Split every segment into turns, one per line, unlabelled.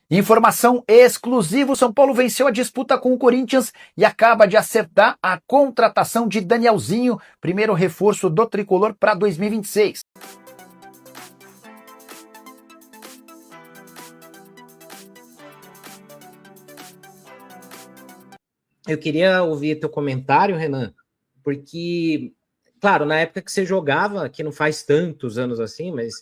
Informação exclusiva: o São Paulo venceu a disputa com o Corinthians e acaba de acertar a contratação de Danielzinho, primeiro reforço do tricolor para 2026.
Eu queria ouvir teu comentário, Renan, porque, claro, na época que você jogava, que não faz tantos anos assim, mas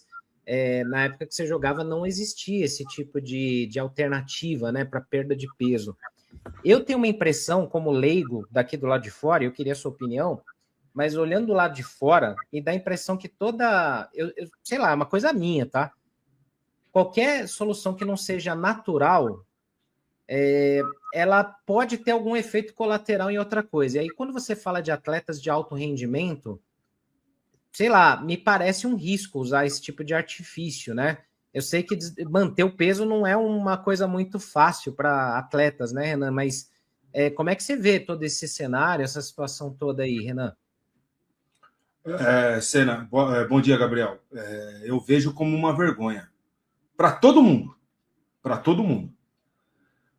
na época que você jogava não existia esse tipo de alternativa, né, para perda de peso. Eu tenho uma impressão, como leigo daqui do lado de fora, eu queria a sua opinião, mas olhando do lado de fora, me dá a impressão que sei lá, é uma coisa minha, tá? Qualquer solução que não seja natural, ela pode ter algum efeito colateral em outra coisa. E aí, quando você fala de atletas de alto rendimento, sei lá, me parece um risco usar esse tipo de artifício, né? Eu sei que manter o peso não é uma coisa muito fácil para atletas, né, Renan? Mas como é que você vê todo esse cenário, essa situação toda aí, Renan?
Senna, bom dia, Gabriel. Eu vejo como uma vergonha para todo mundo. Para todo mundo.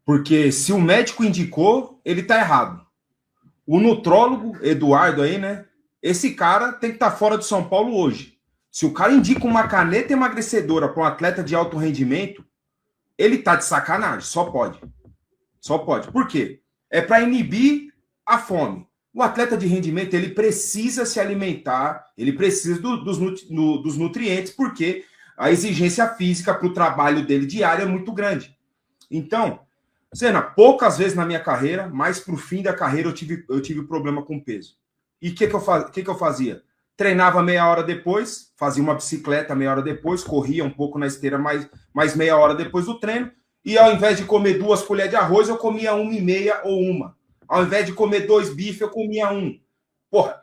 Porque se o médico indicou, ele tá errado. O nutrólogo, Eduardo aí, né? Esse cara tem que estar fora do São Paulo hoje. Se o cara indica uma caneta emagrecedora para um atleta de alto rendimento, ele tá de sacanagem. Só pode. Só pode. Por quê? É para inibir a fome. O atleta de rendimento, ele precisa se alimentar, ele precisa dos nutrientes, porque a exigência física para o trabalho dele diário é muito grande. Então, Senna, poucas vezes na minha carreira, mas para o fim da carreira eu tive problema com peso. E o que eu fazia? Treinava meia hora depois, fazia uma bicicleta meia hora depois, corria um pouco na esteira mais meia hora depois do treino, e ao invés de comer 2 colheres de arroz, eu comia 1,5 ou 1. Ao invés de comer 2 bifes, eu comia 1. Porra,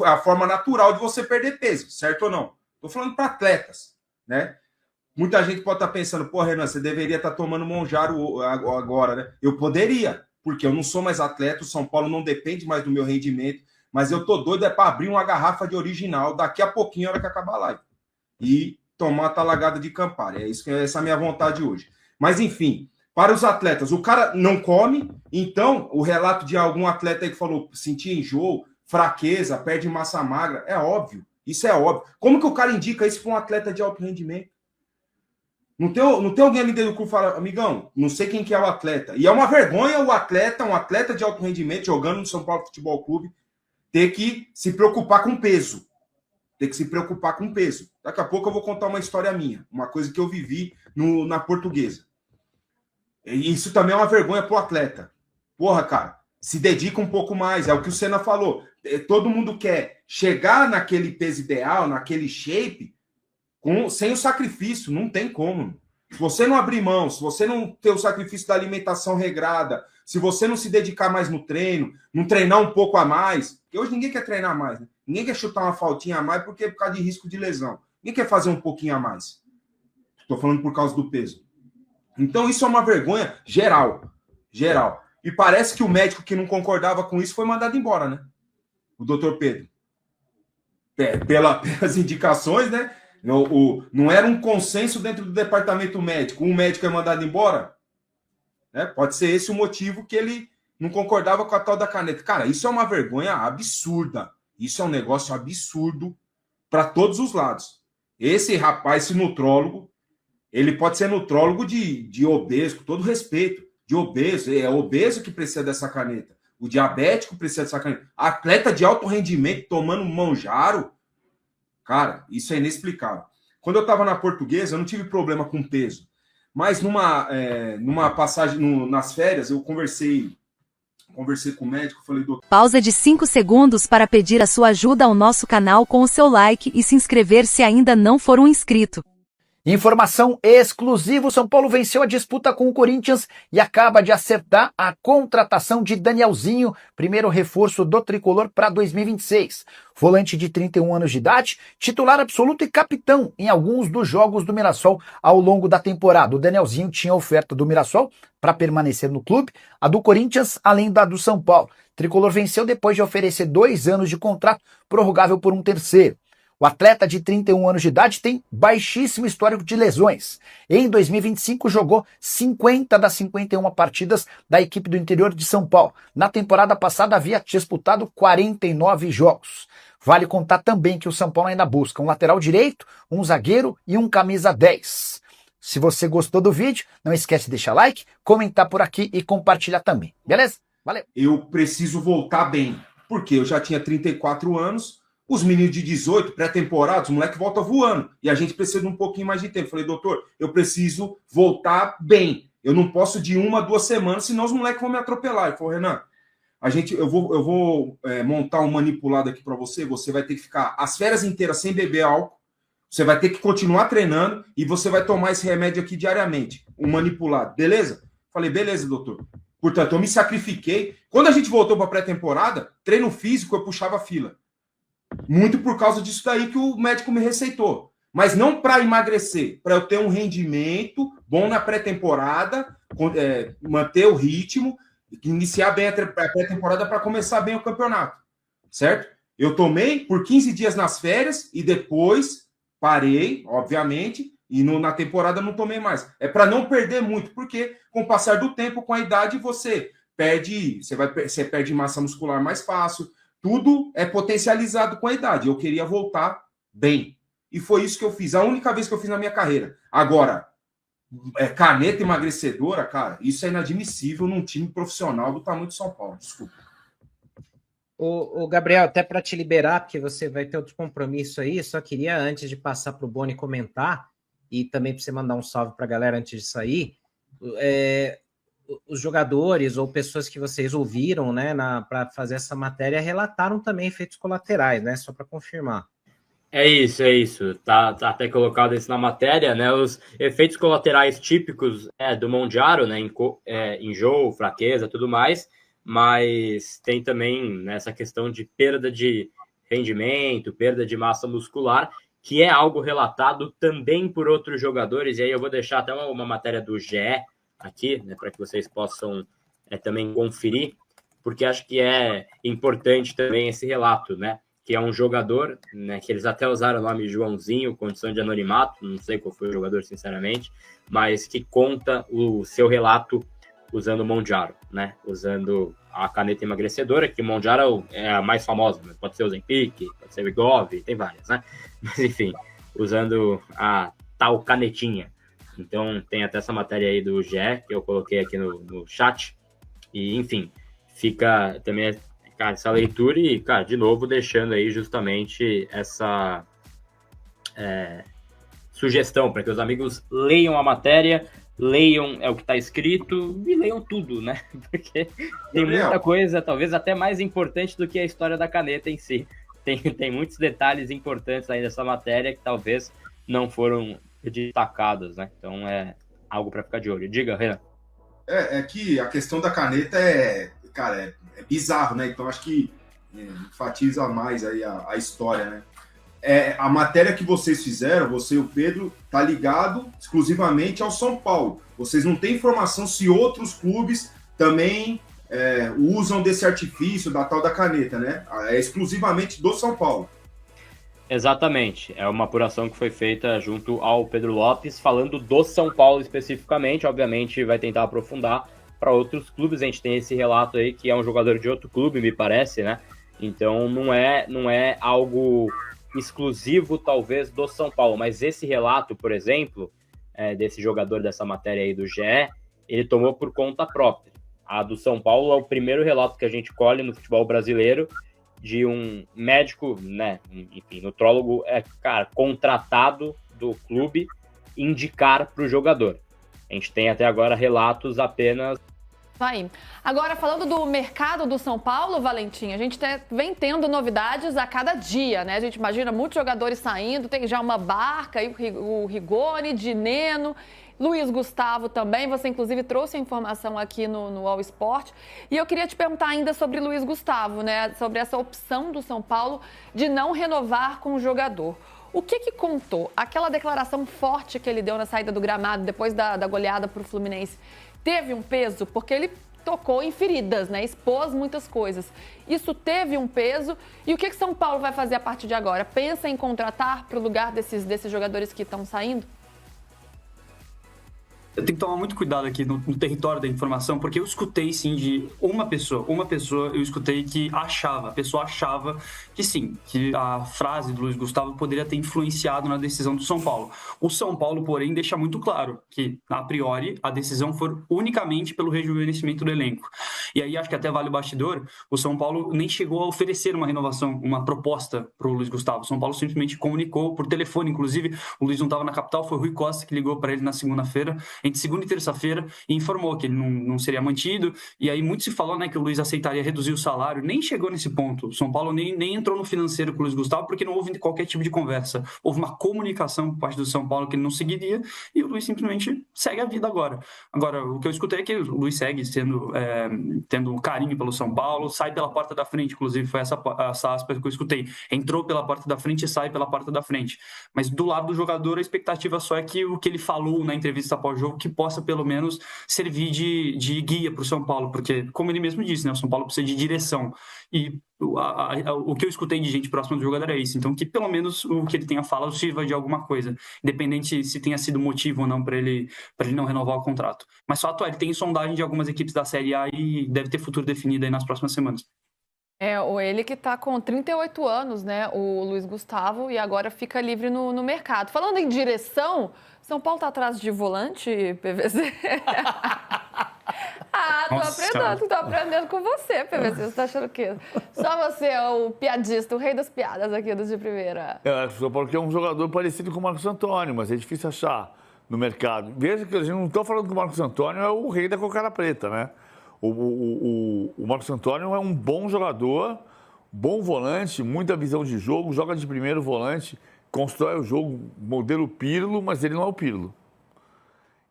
a forma natural de você perder peso, certo ou não? Estou falando para atletas, né? Muita gente pode estar pensando, pô, Renan, você deveria estar tomando Monjaro agora, né? Eu poderia, porque eu não sou mais atleta, o São Paulo não depende mais do meu rendimento, mas eu tô doido para abrir uma garrafa de original daqui a pouquinho, na hora que acabar a live. E tomar a talagada de Campari. Essa é a minha vontade hoje. Mas, enfim, para os atletas, o cara não come, então o relato de algum atleta aí que falou sentir enjoo, fraqueza, perde massa magra, é óbvio. Isso é óbvio. Como que o cara indica isso para um atleta de alto rendimento? Não tem alguém ali dentro do clube que fala, amigão, não sei quem que é o atleta. E é uma vergonha o atleta, um atleta de alto rendimento, jogando no São Paulo Futebol Clube, ter que se preocupar com peso. Ter que se preocupar com peso. Daqui a pouco eu vou contar uma história minha, uma coisa que eu vivi na Portuguesa. E isso também é uma vergonha pro atleta. Porra, cara, se dedica um pouco mais. É o que o Senna falou. Todo mundo quer chegar naquele peso ideal, naquele shape, sem o sacrifício. Não tem como. Se você não abrir mão, se você não ter o sacrifício da alimentação regrada, se você não se dedicar mais no treino, não treinar um pouco a mais, porque hoje ninguém quer treinar mais, né? Ninguém quer chutar uma faltinha a mais porque é por causa de risco de lesão. Ninguém quer fazer um pouquinho a mais. Estou falando por causa do peso. Então isso é uma vergonha geral. Geral. E parece que o médico que não concordava com isso foi mandado embora, né? O doutor Pedro. Pelas indicações, né? Não era um consenso dentro do departamento médico. Um médico é mandado embora. Né? Pode ser esse o motivo que ele não concordava com a tal da caneta. Cara, isso é uma vergonha absurda. Isso é um negócio absurdo para todos os lados. Esse rapaz, esse nutrólogo, ele pode ser nutrólogo de obeso, com todo respeito, de obeso. É obeso que precisa dessa caneta. O diabético precisa dessa caneta. Atleta de alto rendimento tomando Monjaro. Cara, isso é inexplicável. Quando eu estava na Portuguesa, eu não tive problema com peso. Mas numa passagem, nas férias, eu conversei com o médico, falei, doutor...
Pausa de 5 segundos para pedir a sua ajuda ao nosso canal com o seu like e se inscrever se ainda não for um inscrito.
Informação exclusiva: o São Paulo venceu a disputa com o Corinthians e acaba de acertar a contratação de Danielzinho, primeiro reforço do tricolor para 2026. Volante de 31 anos de idade, titular absoluto e capitão em alguns dos jogos do Mirassol ao longo da temporada. O Danielzinho tinha oferta do Mirassol para permanecer no clube, a do Corinthians, além da do São Paulo. O tricolor venceu depois de oferecer 2 anos de contrato, prorrogável por um terceiro. O atleta de 31 anos de idade tem baixíssimo histórico de lesões. Em 2025 jogou 50 das 51 partidas da equipe do interior de São Paulo. Na temporada passada havia disputado 49 jogos. Vale contar também que o São Paulo ainda busca um lateral direito, um zagueiro e um camisa 10. Se você gostou do vídeo, não esquece de deixar like, comentar por aqui e compartilhar também. Beleza? Valeu!
Eu preciso voltar bem, porque eu já tinha 34 anos, os meninos de 18, pré-temporada, os moleques voltam voando, e a gente precisa de um pouquinho mais de tempo. Falei, doutor, eu preciso voltar bem. Eu não posso de 1 a 2 semanas, senão os moleques vão me atropelar. Ele falou, Renan, eu vou montar um manipulado aqui para você, você vai ter que ficar as férias inteiras sem beber álcool, você vai ter que continuar treinando e você vai tomar esse remédio aqui diariamente, um manipulado, beleza? Falei, beleza, doutor. Portanto, eu me sacrifiquei. Quando a gente voltou para a pré-temporada, treino físico, eu puxava fila. Muito por causa disso daí que o médico me receitou. Mas não para emagrecer, para eu ter um rendimento bom na pré-temporada, manter o ritmo, iniciar bem a pré-temporada para começar bem o campeonato. Certo? Eu tomei por 15 dias nas férias e depois parei, obviamente, e na temporada não tomei mais. É para não perder muito, porque com o passar do tempo, com a idade, você perde massa muscular mais fácil. Tudo é potencializado com a idade. Eu queria voltar bem. E foi isso que eu fiz. A única vez que eu fiz na minha carreira. Agora, caneta emagrecedora, cara, isso é inadmissível num time profissional do tamanho de São Paulo. Desculpa.
O Gabriel, até para te liberar, porque você vai ter outro compromisso aí, só queria, antes de passar para o Boni comentar, e também para você mandar um salve para a galera antes de sair, os jogadores ou pessoas que vocês ouviram, né, para fazer essa matéria, relataram também efeitos colaterais, né, só para confirmar.
É isso. Tá até colocado isso na matéria, né, os efeitos colaterais típicos do Mondiaro, né, enjoo, fraqueza, tudo mais, mas tem também essa questão de perda de rendimento, perda de massa muscular, que é algo relatado também por outros jogadores, e aí eu vou deixar até uma matéria do GE aqui, né, para que vocês possam também conferir, porque acho que é importante também esse relato, né, que é um jogador, né, que eles até usaram o nome Joãozinho, condição de anonimato, não sei qual foi o jogador, sinceramente, mas que conta o seu relato usando o Mondiaro, né? Usando a caneta emagrecedora, que o Mondiaro é a mais famosa, né? Pode ser o Ozempic, pode ser o Wegovy, tem várias, né? Mas enfim, usando a tal canetinha. Então tem até essa matéria aí do GE, que eu coloquei aqui no chat, e enfim, fica também essa leitura e, cara, de novo, deixando aí justamente essa sugestão para que os amigos leiam a matéria, leiam o que está escrito e leiam tudo, né? Porque tem muita coisa, talvez até mais importante do que a história da caneta em si. Tem muitos detalhes importantes aí nessa matéria que talvez não foram destacados, né? Então é algo para ficar de olho. Diga, Renan.
É que a questão da caneta é bizarro, né? Então acho que enfatiza mais aí a história, né? A matéria que vocês fizeram, você e o Pedro, tá ligado exclusivamente ao São Paulo. Vocês não têm informação se outros clubes também usam desse artifício da tal da caneta, né? É exclusivamente do São Paulo.
Exatamente. É uma apuração que foi feita junto ao Pedro Lopes, falando do São Paulo especificamente. Obviamente vai tentar aprofundar para outros clubes. A gente tem esse relato aí que é um jogador de outro clube, me parece, né? Então não é algo exclusivo, talvez, do São Paulo. Mas esse relato, por exemplo, desse jogador dessa matéria aí do GE, ele tomou por conta própria. A do São Paulo é o primeiro relato que a gente colhe no futebol brasileiro de um médico, né, enfim, nutrólogo, contratado do clube indicar para o jogador. A gente tem até agora relatos apenas.
Aí. Agora, falando do mercado do São Paulo, Valentim, a gente vem tendo novidades a cada dia, né? A gente imagina muitos jogadores saindo, tem já uma barca, aí o Rigoni, Dineno, Luiz Gustavo também. Você, inclusive, trouxe a informação aqui no All Sport. E eu queria te perguntar ainda sobre Luiz Gustavo, né? Sobre essa opção do São Paulo de não renovar com o jogador. O que contou? Aquela declaração forte que ele deu na saída do gramado depois da goleada para o Fluminense teve um peso? Porque ele tocou em feridas, né? Expôs muitas coisas. Isso teve um peso. E o que São Paulo vai fazer a partir de agora? Pensa em contratar para o lugar desses jogadores que estão saindo?
Eu tenho que tomar muito cuidado aqui no território da informação, porque eu escutei sim de uma pessoa eu escutei que a pessoa achava que sim, que a frase do Luiz Gustavo poderia ter influenciado na decisão do São Paulo. O São Paulo, porém, deixa muito claro que, a priori, a decisão foi unicamente pelo rejuvenescimento do elenco. E aí, acho que até vale o bastidor, o São Paulo nem chegou a oferecer uma renovação, uma proposta para o Luiz Gustavo. O São Paulo simplesmente comunicou por telefone, inclusive, o Luiz não estava na capital, foi o Rui Costa que ligou para ele na segunda-feira, entre segunda e terça-feira, e informou que ele não seria mantido. E aí muito se falou, né, que o Luiz aceitaria reduzir o salário. Nem chegou nesse ponto. O São Paulo nem entrou no financeiro com o Luiz Gustavo, porque não houve qualquer tipo de conversa. Houve uma comunicação por parte do São Paulo que ele não seguiria, e o Luiz simplesmente segue a vida agora. Agora, o que eu escutei é que o Luiz segue tendo carinho pelo São Paulo, sai pela porta da frente, inclusive foi essa aspa que eu escutei. Entrou pela porta da frente e sai pela porta da frente. Mas do lado do jogador, a expectativa só é que o que ele falou na entrevista após o jogo, que possa pelo menos servir de guia para o São Paulo, porque, como ele mesmo disse, né, o São Paulo precisa de direção, e o que eu escutei de gente próxima do jogador é isso. Então, que pelo menos o que ele tenha falado sirva de alguma coisa, independente se tenha sido motivo ou não para ele não renovar o contrato. Mas fato é, ele tem sondagem de algumas equipes da Série A e deve ter futuro definido aí nas próximas semanas.
Ele que está com 38 anos, né, o Luiz Gustavo, e agora fica livre no mercado. Falando em direção, São Paulo está atrás de volante, PVC? Tô aprendendo com você, PVC. Você tá achando o quê? Só você é o piadista, o rei das piadas aqui do De Primeira.
O São Paulo quer um jogador parecido com o Marcos Antônio, mas é difícil achar no mercado. Veja que a gente não está falando que o Marcos Antônio é o rei da cocada preta, né? O Marcos Antônio é um bom jogador, bom volante, muita visão de jogo, joga de primeiro volante, constrói o jogo, modelo Pirlo, mas ele não é o Pirlo.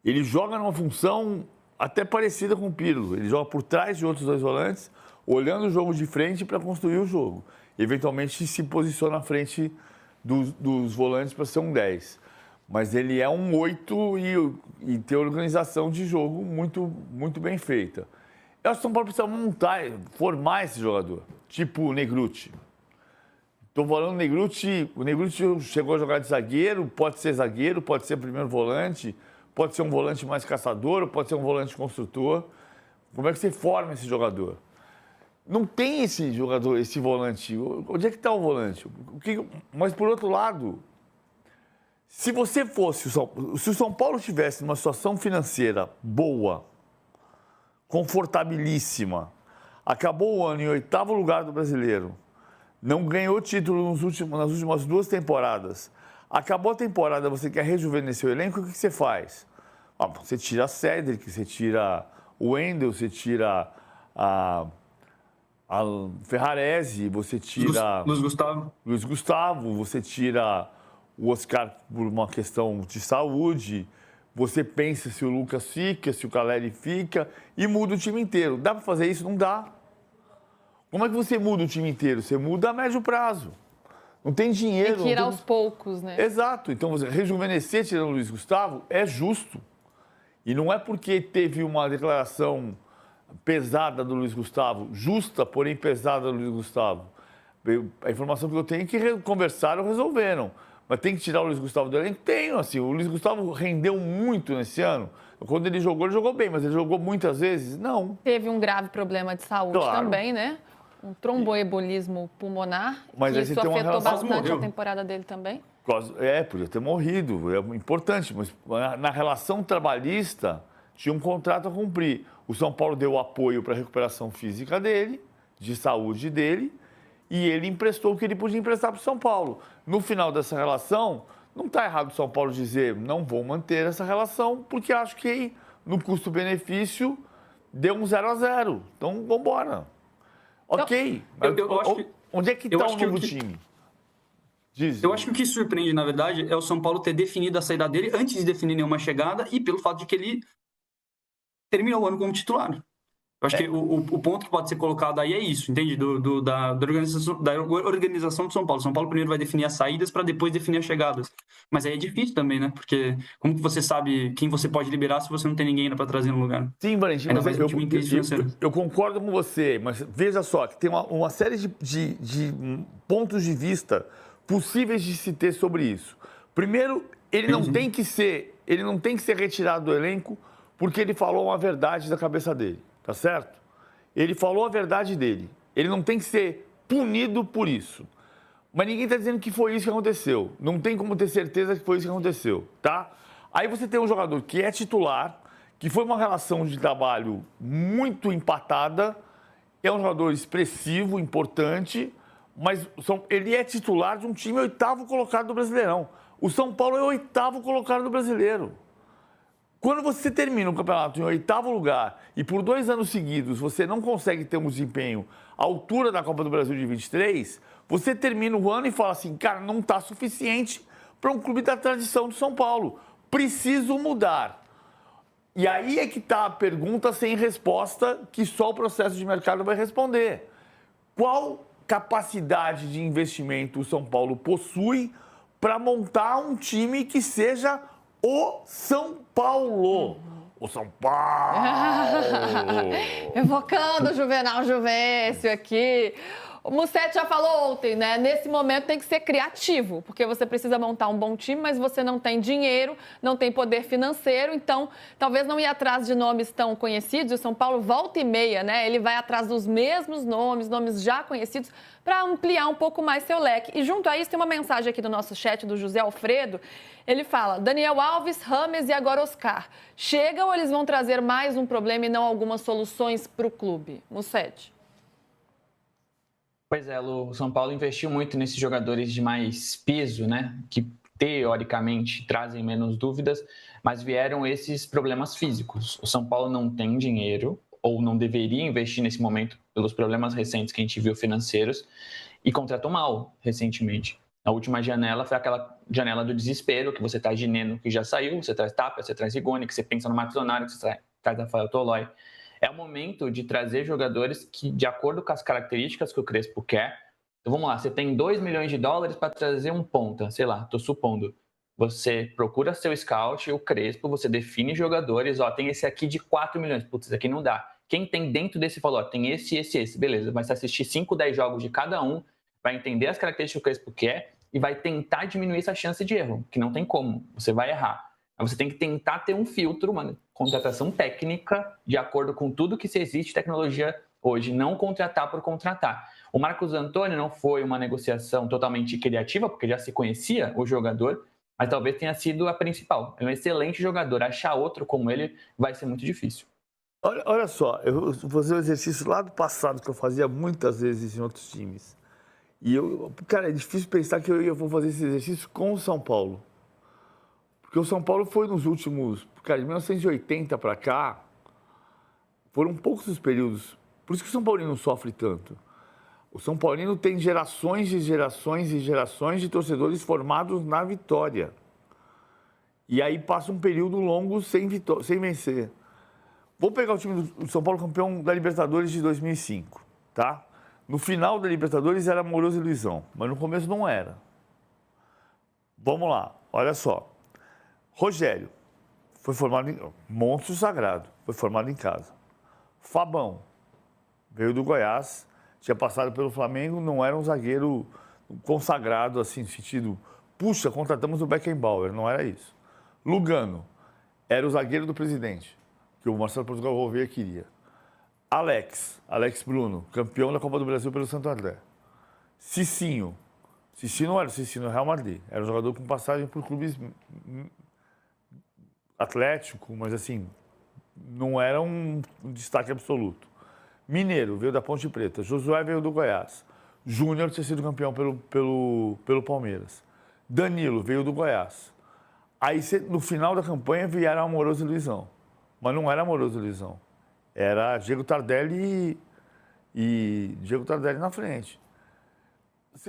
Ele joga numa função até parecida com o Pirlo. Ele joga por trás de outros dois volantes, olhando o jogo de frente para construir o jogo. Eventualmente se posiciona à frente dos volantes para ser um 10. Mas ele é um 8 e tem organização de jogo muito, muito bem feita. Eu acho que o São Paulo precisa formar esse jogador, tipo o Negrutti. Estou falando o Negrutti chegou a jogar de zagueiro, pode ser primeiro volante, pode ser um volante mais caçador, pode ser um volante construtor. Como é que você forma esse jogador? Não tem esse jogador, esse volante. Onde é que está o volante? Mas, por outro lado, se o São Paulo estivesse numa situação financeira boa, confortabilíssima, acabou o ano em 8º lugar do Brasileiro, não ganhou título nas últimas 2 temporadas, acabou a temporada, você quer rejuvenescer o elenco, o que você faz? Você tira a Cédric, você tira o Wendel, você tira a Ferrarese, você tira Luiz Gustavo, você tira o Oscar por uma questão de saúde, você pensa se o Lucas fica, se o Caleri fica e muda o time inteiro. Dá para fazer isso? Não dá. Como é que você muda o time inteiro? Você muda a médio prazo. Não tem dinheiro.
Tem que ir aos poucos, né?
Exato. Então, você rejuvenescer tirando o Luiz Gustavo é justo. E não é porque teve uma declaração pesada do Luiz Gustavo, justa, porém pesada do Luiz Gustavo. A informação que eu tenho é que conversaram, resolveram. Mas tem que tirar o Luiz Gustavo do elenco? Tenho, assim. O Luiz Gustavo rendeu muito nesse ano. Quando ele jogou bem, mas ele jogou muitas vezes? Não.
Teve um grave problema de saúde também, né? Um tromboembolismo pulmonar,
mas
que isso afetou bastante a temporada dele também.
Podia ter morrido, é importante, mas na relação trabalhista tinha um contrato a cumprir. O São Paulo deu apoio para a recuperação física dele, de saúde dele, e ele emprestou o que ele podia emprestar para o São Paulo. No final dessa relação, não está errado o São Paulo dizer não vou manter essa relação, porque acho que no custo-benefício deu um 0-0. Então, vamos embora. Ok. Onde é que está o novo time?
Eu acho que o que surpreende, na verdade, é o São Paulo ter definido a saída dele antes de definir nenhuma chegada e pelo fato de que ele terminou o ano como titular. Eu acho que o ponto que pode ser colocado aí é isso, entende? Da organização de São Paulo. São Paulo primeiro vai definir as saídas para depois definir as chegadas. Mas aí é difícil também, né? Porque como que você sabe quem você pode liberar se você não tem ninguém para trazer no lugar?
Sim, Valentim,
Ainda
mas
mais um time em crise financeira.
eu concordo com você, mas veja só, que tem uma série de pontos de vista possíveis de se ter sobre isso. Primeiro, ele não tem que ser retirado do elenco porque ele falou uma verdade da cabeça dele, tá certo? Ele falou a verdade dele. Ele não tem que ser punido por isso. Mas ninguém está dizendo que foi isso que aconteceu. Não tem como ter certeza que foi isso que aconteceu, tá? Aí você tem um jogador que é titular, que foi uma relação de trabalho muito empatada, é um jogador expressivo, importante, mas ele é titular de um time 8º colocado do Brasileirão. O São Paulo é o 8º colocado do Brasileiro. Quando você termina o campeonato em 8º lugar e por 2 anos seguidos você não consegue ter um desempenho à altura da Copa do Brasil de 23, você termina o ano e fala assim, cara, não está suficiente para um clube da tradição de São Paulo. Preciso mudar. E aí é que está a pergunta sem resposta que só o processo de mercado vai responder. Qual capacidade de investimento o São Paulo possui para montar um time que seja o São Paulo? O São Paulo!
Evocando o Juvenal Juvencio aqui. O Musetti já falou ontem, né? Nesse momento tem que ser criativo, porque você precisa montar um bom time, mas você não tem dinheiro, não tem poder financeiro, então talvez não ir atrás de nomes tão conhecidos. O São Paulo volta e meia, né? Ele vai atrás dos mesmos nomes já conhecidos, para ampliar um pouco mais seu leque. E junto a isso tem uma mensagem aqui do nosso chat do José Alfredo. Ele fala, Daniel Alves, Rames e agora Oscar. Chegam ou eles vão trazer mais um problema e não algumas soluções para o clube? Musetti.
Pois é, Lu, o São Paulo investiu muito nesses jogadores de mais peso, né? Que teoricamente trazem menos dúvidas, mas vieram esses problemas físicos. O São Paulo não tem dinheiro, ou não deveria investir nesse momento pelos problemas recentes que a gente viu financeiros, e contratou mal recentemente. A última janela foi aquela janela do desespero, que você traz Gineno, que já saiu, você traz Tapia, você traz Rigoni, que você pensa no Marcos Leonardo, que você traz Rafael Tolói. É o momento de trazer jogadores que, de acordo com as características que o Crespo quer, então vamos lá, você tem $2 milhões para trazer um ponta, sei lá, estou supondo. Você procura seu scout, o Crespo, você define jogadores, ó, tem esse aqui de 4 milhões, putz, esse aqui não dá. Quem tem dentro desse falou, ó, tem esse, beleza, vai assistir 5, 10 jogos de cada um, vai entender as características que o Crespo quer e vai tentar diminuir essa chance de erro, que não tem como, você vai errar. Mas você tem que tentar ter um filtro, uma contratação técnica, de acordo com tudo que se existe de tecnologia hoje, não contratar por contratar. O Marcos Antônio não foi uma negociação totalmente criativa, porque já se conhecia o jogador, mas talvez tenha sido a principal. É um excelente jogador, achar outro como ele vai ser muito difícil.
Olha só, eu vou fazer um exercício lá do passado que eu fazia muitas vezes em outros times. E cara, é difícil pensar que eu vou fazer esse exercício com o São Paulo. Porque o São Paulo foi nos últimos, cara, de 1980 para cá, foram poucos os períodos. Por isso que o São Paulino sofre tanto. O São Paulino tem gerações e gerações e gerações de torcedores formados na vitória. E aí passa um período longo sem vencer. Vou pegar o time do São Paulo campeão da Libertadores de 2005, tá? No final da Libertadores era Amoroso e Luizão, mas no começo não era. Vamos lá, olha só. Rogério, foi formado em... Monstro sagrado, foi formado em casa. Fabão, veio do Goiás, tinha passado pelo Flamengo, não era um zagueiro consagrado, assim, no sentido... Puxa, contratamos o Beckenbauer, não era isso. Lugano, era o zagueiro do Presidente, que o Marcelo Portugal Gouveia queria. Alex Bruno, campeão da Copa do Brasil pelo Santo André. Cicinho não era o Cicinho, era o Real Madrid, era um jogador com passagem por clubes... Atlético, mas assim, não era um destaque absoluto. Mineiro, veio da Ponte Preta. Josué veio do Goiás. Júnior tinha sido campeão pelo Palmeiras. Danilo veio do Goiás. Aí, no final da campanha, vieram Amoroso e Luizão. Mas não era Amoroso e Luizão. Era Diego Tardelli e Diego Tardelli na frente.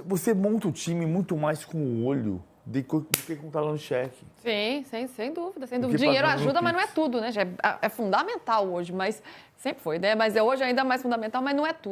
Você monta o time muito mais com o olho do que com talão de cheque.
Sim, sem dúvida, sem dúvida.
Porque
Dinheiro
pagando
ajuda,
no
mas não é
Pix.
tudo, né? Já é fundamental hoje, mas sempre foi, né? Mas hoje ainda é mais fundamental, mas não é tudo.